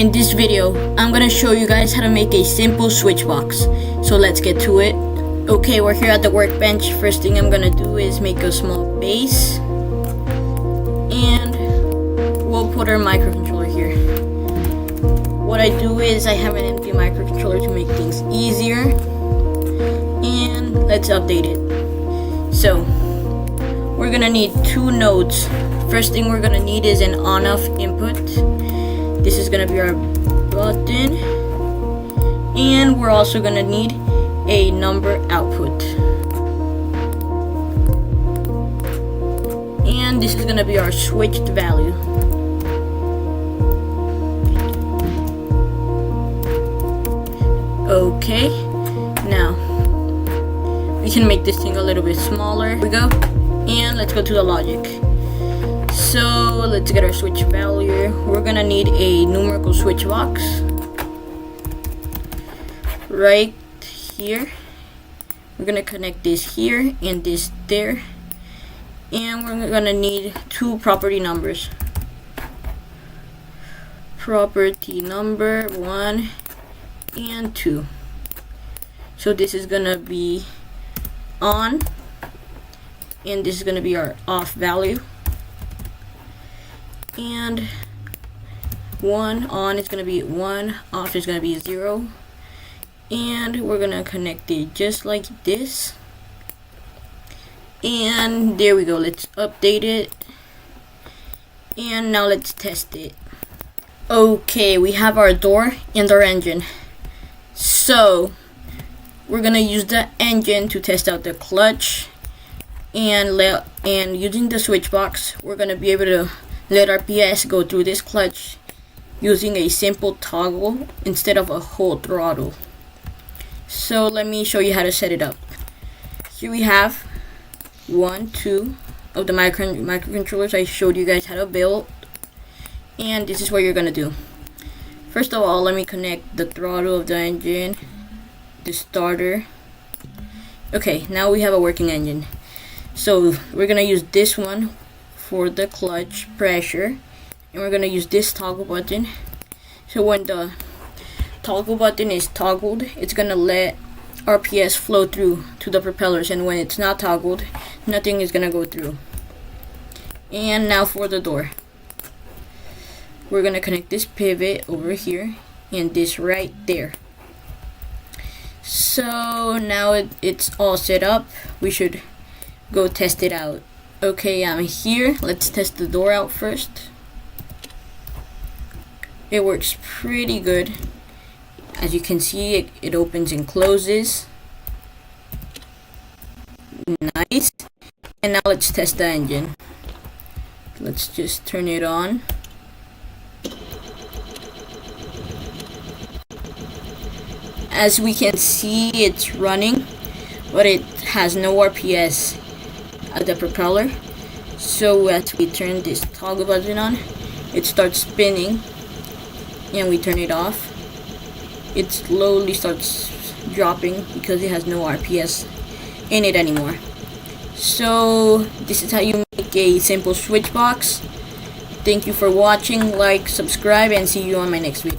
In this video, I'm gonna show you guys how to make a simple switchbox. So let's get to it. Okay, we're here at the workbench. First thing I'm gonna do is make a small base. And we'll put our microcontroller here. What I do is I have an empty microcontroller to make things easier. And let's update it. So, we're gonna need two nodes. First thing we're gonna need is an on-off input. This is gonna be our button, and we're also gonna need a number output, and this is gonna be our switched value. Okay, now we can make this thing a little bit smaller. Here we go, and let's go to the logic. So let's get our switch value. We're gonna need a numerical switch box right here. We're gonna connect this here and this there, and we're gonna need two property numbers. Property number 1 and 2. So this is gonna be on, and this is gonna be our off value. And 1 on is going to be 1, off is going to be 0, and we're going to connect it just like this, and there we go. Let's update it, and now let's test it. Okay, we have our door and our engine. So we're going to use the engine to test out the clutch, and using the switch box, we're going to be able to let our PS go through this clutch using a simple toggle instead of a whole throttle. So let me show you how to set it up. Here we have 1, 2 of the microcontrollers I showed you guys how to build, and this is what you're gonna do. First of all, let me connect the throttle of the engine, the starter. Okay, now we have a working engine. So we're gonna use this one for the clutch pressure, and we're gonna use this toggle button. So when the toggle button is toggled, it's gonna let RPS flow through to the propellers, and when it's not toggled, nothing is gonna go through. And now for the door, we're gonna connect this pivot over here and this right there. So now it's all set up. We should go test it out. Okay, I'm here. Let's test the door out first. It works pretty good. As you can see, it opens and closes. Nice. And now let's test the engine. Let's just turn it on. As we can see, it's running, but it has no RPS at the propeller. So as we turn this toggle button on, it starts spinning, and we turn it off. It slowly starts dropping because it has no RPS in it anymore. So this is how you make a simple switch box. Thank you for watching. Like, subscribe, and see you on my next video.